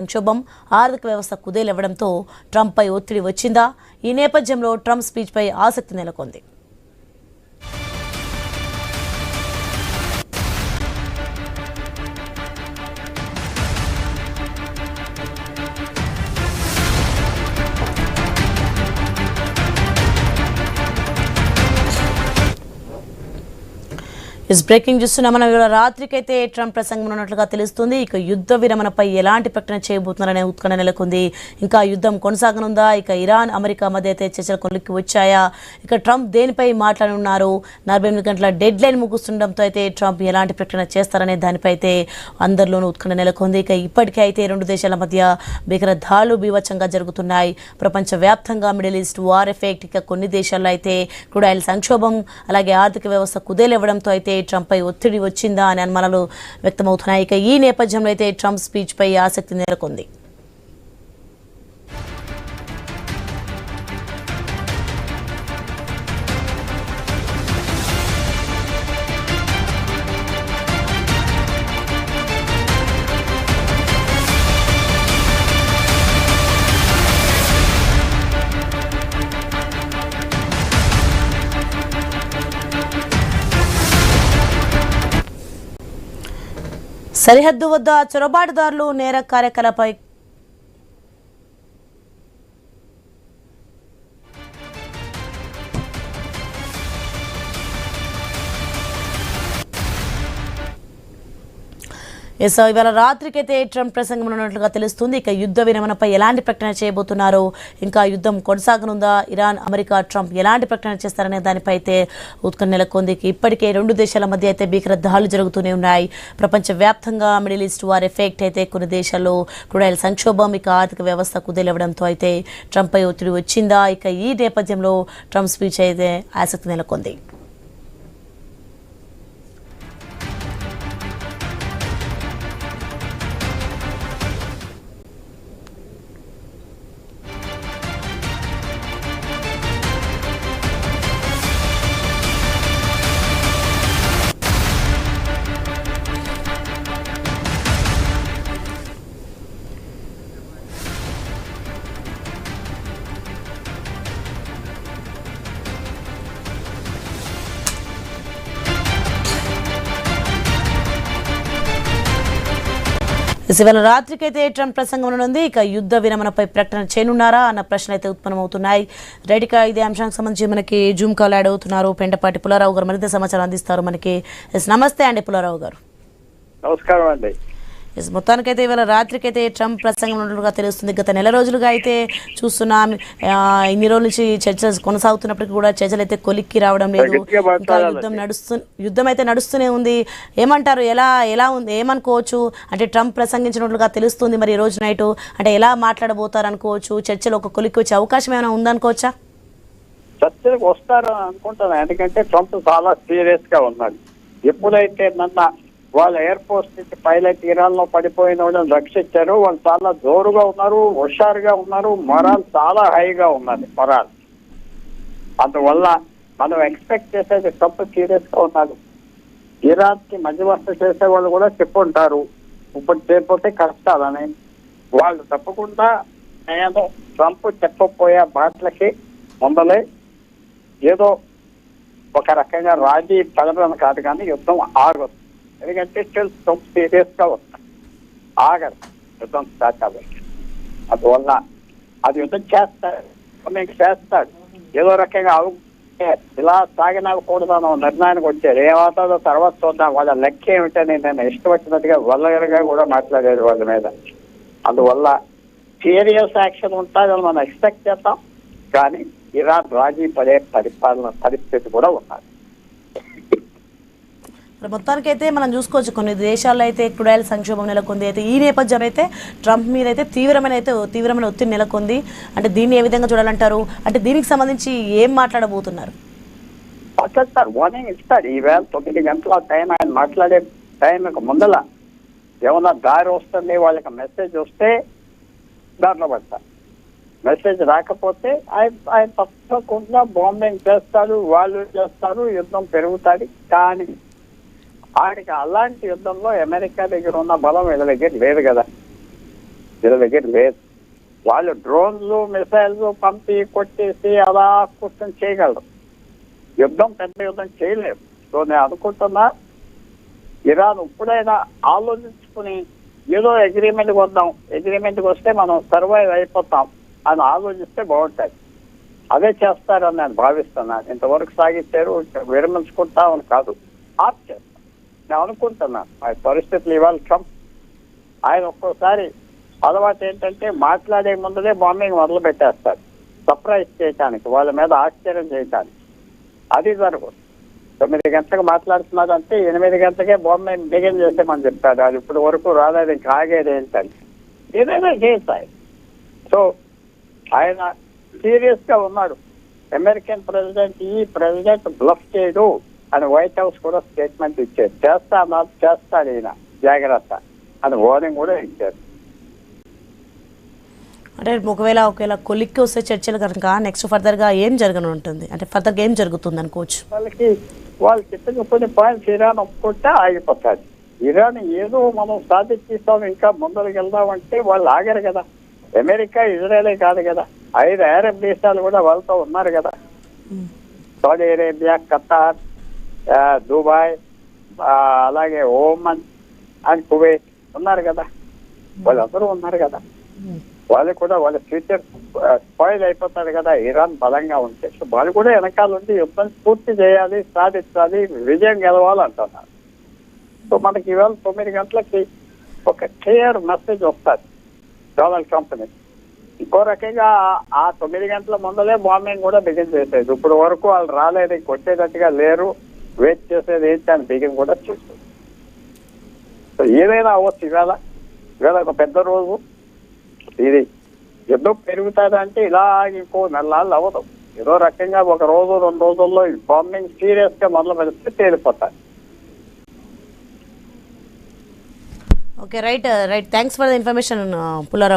సంక్షోభం ఆర్థిక వ్యవస్థ కుదేలవ్వడంతో ట్రంప్పై ఒత్తిడి వచ్చిందా? ఈ నేపథ్యంలో ట్రంప్ స్పీచ్పై ఆసక్తి నెలకొంది. బ్రేకింగ్ చూస్తున్నాం. మనం ఇవాళ రాత్రికైతే ట్రంప్ ప్రసంగం ఉన్నట్లుగా తెలుస్తుంది. ఇక యుద్ధ విరమణపై ఎలాంటి ప్రకటన చేయబోతున్నారనే ఉత్కంఠ నెలకొంది. ఇంకా యుద్ధం కొనసాగనుందా? ఇక ఇరాన్ అమెరికా మధ్య అయితే చర్చలు కొలిక్కి వచ్చాయా? ఇక ట్రంప్ దేనిపై మాట్లాడనున్నారు? 48 గంటల డెడ్ లైన్ ముగుస్తుండటంతో అయితే ట్రంప్ ఎలాంటి ప్రకటన చేస్తారనే దానిపై అయితే అందరిలోనూ ఉత్కంఠ నెలకొంది. ఇక ఇప్పటికే అయితే రెండు దేశాల మధ్య భీకర దాడులు బీభత్సంగా జరుగుతున్నాయి. ప్రపంచవ్యాప్తంగా మిడిల్ ఈస్ట్ వార్ ఎఫెక్ట్, ఇక కొన్ని దేశాల్లో అయితే క్రూడ్ ఆయిల్ సంక్షోభం, అలాగే ఆర్థిక వ్యవస్థ కుదేలవ్వడంతో అయితే ట్రంప్పై ఒత్తిడి వచ్చిందా అనే అనుమానాలు వ్యక్తమవుతున్నాయి. ఇక ఈ నేపథ్యంలో అయితే ట్రంప్ స్పీచ్ పై ఆసక్తి నెలకొంది. సరిహద్దు వద్ద చొరబాటుదారులు నేర కార్యకలాపై ఇవాళ రాత్రికైతే ట్రంప్ ప్రసంగం ఉన్నట్లుగా తెలుస్తుంది. ఇక యుద్ధ విరమణపై ఎలాంటి ప్రకటన చేయబోతున్నారు? ఇంకా యుద్ధం కొనసాగనుందా? ఇరాన్ అమెరికా ట్రంప్ ఎలాంటి ప్రకటన చేస్తారనే దానిపై అయితే ఉత్కంఠ నెలకొంది. ఇప్పటికే రెండు దేశాల మధ్య అయితే భీకర దాడులు జరుగుతూనే ఉన్నాయి. ప్రపంచవ్యాప్తంగా మిడిల్ ఈస్ట్ వార్ ఎఫెక్ట్ అయితే కొన్ని దేశాల్లో క్రూడ్ ఆయిల్ సంక్షోభం, ఇక ఆర్థిక వ్యవస్థ కుదేలవ్వడంతో అయితే ట్రంప్పై ఒత్తిడి వచ్చిందా? ఇక ఈ నేపథ్యంలో ట్రంప్ స్పీచ్ అయితే ఆసక్తి నెలకొంది. ఇవాళ రాత్రికైతే ట్రంప్ ప్రసంగం ఉంది. ఇక యుద్ధ విరమణపై ప్రకటన చేయనున్నారా అన్న ప్రశ్నలు అయితే ఉత్పన్నమవుతున్నాయి. రైట్గా ఇదే అంశానికి సంబంధించి మనకి జూమ్ కాల్ యాడ్ అవుతున్నారు పెంటపాటి పుల్లారావు గారు, మరింత సమాచారం అందిస్తారు మనకి. నమస్తే అండి పుల్లారావు గారు. నమస్కారం అండి. మొత్తానికైతే ఇవాళ రాత్రికైతే ట్రంప్ ప్రసంగం ఉన్నట్లుగా తెలుస్తుంది. గత నెల రోజులుగా అయితే చూస్తున్నాం, ఇన్ని రోజుల నుంచి చర్చలు కొనసాగుతున్నప్పటికీ కూడా చర్చలు అయితే కొలిక్కి రావడం లేదు. ఇంకా యుద్ధం అయితే నడుస్తూనే ఉంది. ఏమంటారు, ఎలా ఉంది, ఏమనుకోవచ్చు? అంటే ట్రంప్ ప్రసంగించినట్లుగా తెలుస్తుంది. మరి ఈ రోజు నైట్ అంటే ఎలా మాట్లాడబోతారు అనుకోవచ్చు? చర్చలు ఒక కొలిక్కి వచ్చే అవకాశం ఏమైనా ఉందనుకోవచ్చా? చర్చలకు వస్తారు అనుకుంటాను. ఎందుకంటే ట్రంప్ చాలా సీరియస్ గా ఉన్నాడు. ఎప్పుడైతే వాళ్ళ ఎయిర్ ఫోర్స్ నుంచి పైలట్ ఇరాన్ లో పడిపోయిన వాళ్ళని రక్షించారు. వాళ్ళు చాలా జోరుగా ఉన్నారు, హుషారుగా ఉన్నారు, మొరాల్ చాలా హైగా ఉన్నది మొరాల్. అందువల్ల మనం ఎక్స్పెక్ట్ చేసేది ట్రంప్ సీరియస్ గా ఉన్నాడు. ఇరాన్ కి మధ్యవర్తి చేసే వాళ్ళు కూడా చెప్పుంటారు, ఇప్పుడు చేయకపోతే కష్టాలని. వాళ్ళు తప్పకుండా ఏదో ట్రంప్ చెప్పపోయే మాటలకి ముందలే ఏదో ఒక రకంగా రాజీ పడడం కాదు, కానీ యుద్ధం ఆగదు. ఎందుకంటే ట్రంప్ సీరియస్ గా వస్తాడు, ఆగదు యుద్ధం స్టార్ట్ కాబట్టి. అందువల్ల అది యుద్ధం చేస్తాడు ఏదో రకంగా ఇలా సాగనకూడదన్న నిర్ణయానికి వచ్చారు. ఏమవుతుందో తర్వాత చూద్దాం. వాళ్ళ లెక్క ఏమిటని నేను ఇష్టం వచ్చినట్టుగా వల్లగరగా కూడా మాట్లాడేది వాళ్ళ మీద. అందువల్ల సీరియస్ యాక్షన్ ఉంటుందని మనం ఎక్స్పెక్ట్ చేస్తాం, కానీ ఇరాన్ రాజీ పడే పరిస్థితి కూడా ఉన్నది. మొత్తానికైతే మనం చూసుకోవచ్చు కొన్ని దేశాల్లో అయితే క్రూడ్ ఆయిల్ సంక్షోభం నెలకొంది. అయితే ఈ నేపథ్యం అయితే ట్రంప్ మీద అయితే తీవ్రమైన ఒత్తిడి నెలకొంది. అంటే దీన్ని ఏ విధంగా చూడాలంటారు? అంటే దీనికి సంబంధించి ఏం మాట్లాడబోతున్నారు? వార్నింగ్ ఇస్తాడు. ఈవేళ 9 గంటల టైం, ఆయన మాట్లాడే టైంకి ముందల ఏమన్నా దారి వస్తుంది, వాళ్ళకి మెసేజ్ వస్తే దారిలో పడతారు. మెసేజ్ రాకపోతే ఆయన తప్పకుండా బాంబింగ్ చేస్తాడు, వాళ్ళు చేస్తారు, యుద్ధం పెరుగుతాడు. కానీ ఆడికి అలాంటి యుద్ధంలో అమెరికా దగ్గర ఉన్న బలం వీళ్ళ దగ్గర లేదు కదా. వీళ్ళ దగ్గర లేదు. వాళ్ళు డ్రోన్లు మిసైల్స్ పంపి కొట్టేసి అలా కూర్చొని చేయగలరు. యుద్ధం పెద్ద యుద్ధం చేయలేరు. సో నేను అనుకుంటున్నా ఇరాన్ ఇప్పుడైనా ఆలోచించుకుని ఏదో అగ్రిమెంట్కి వద్దాం, అగ్రిమెంట్కి వస్తే మనం సర్వైవ్ అయిపోతాం అని ఆలోచిస్తే బాగుంటుంది. అదే చేస్తారని నేను భావిస్తున్నాను. ఇంతవరకు సాగించారు, విరమించుకుంటామని కాదు, ఆప్ చేస్తాం నేను అనుకుంటున్నాను. ఆ పరిస్థితులు ఇవాళ ట్రంప్ ఆయన ఒక్కోసారి అలవాటు ఏంటంటే మాట్లాడే ముందులే బాంబింగ్ మొదలు పెట్టేస్తారు, సర్ప్రైజ్ చేయటానికి, వాళ్ళ మీద ఆశ్చర్యం చేయటానికి. అది జరగదు. 9 గంటలకు మాట్లాడుతున్నారంటే 8 గంటలకే బాంబింగ్ బిగిన్ చేసేమని చెప్పాడు. అది ఇప్పుడు వరకు రాలేదు, ఇంకా ఆగేది ఏంటని. ఏదైనా చేస్తాయి. సో ఆయన సీరియస్ గా ఉన్నాడు. అమెరికన్ ప్రెసిడెంట్ బ్లఫ్ చేయడు అని వైట్ హౌస్ కూడా స్టేట్మెంట్ ఇచ్చారు. చేస్తాడు ఈయన, జాగ్రత్త అని వార్నింగ్ కూడా ఇచ్చారు. అంటే ఒకవేళ కొలిక్కి వస్తే చర్చలు కనుక నెక్స్ట్ ఫర్దర్గా ఏం జరగనుంటుంది, అంటే ఫర్దర్గా ఏం జరుగుతుంది అనుకోవచ్చు? వాళ్ళు చెప్పిన కొన్ని పాయింట్స్ ఇరాన్ ఒప్పుకుంటే ఆగిపోతారు. ఇరాన్ ఏదో మనం సాధించేస్తాం, ఇంకా ముందరికి వెళ్దామంటే వాళ్ళు ఆగారు కదా. అమెరికా, ఇజ్రాయలే కాదు కదా, 5 అరబ్ దేశాలు కూడా వాళ్ళతో ఉన్నారు కదా. సౌదీ అరేబియా, ఖతార్, దుబాయ్, అలాగే ఓమన్ అండ్ కువైట్ ఉన్నారు కదా. వాళ్ళందరూ ఉన్నారు కదా. వాళ్ళు కూడా వాళ్ళ ఫ్యూచర్ స్పాయిల్ అయిపోతారు కదా ఇరాన్ బలంగా ఉంటే. సో వాళ్ళు కూడా వెనకాల ఉండి యుద్ధం పూర్తి చేయాలి, సాధించాలి, విజయం గెలవాలంటున్నారు. సో మనకి ఇవాళ 9 గంటలకి ఒక క్లియర్ మెసేజ్ వస్తుంది డొనాల్డ్ ట్రంప్ ని. ఇంకో రకంగా ఆ 9 గంటల ముందలే బాంబింగ్ కూడా బిగిన్ చేసేది. ఇప్పుడు వరకు వాళ్ళు రాలేదు, కొట్టేటట్టుగా లేరు, వెయిట్ చేసేది ఏంటి అని బిగిన్ కూడా చేస్తుంది. సో ఏదైనా అవ్వచ్చు. ఇవాళ ఒక పెద్ద రోజు. ఇది యుద్ధం పెరుగుతుందంటే ఇలా ఇంకో నెలలు అవ్వదు. ఏదో రకంగా 1 రోజు 2 రోజుల్లో బాంబింగ్ సీరియస్ గా మొదలు పెడితే తేలిపోతాయి. Okay, right. Thanks for the information Pullarao.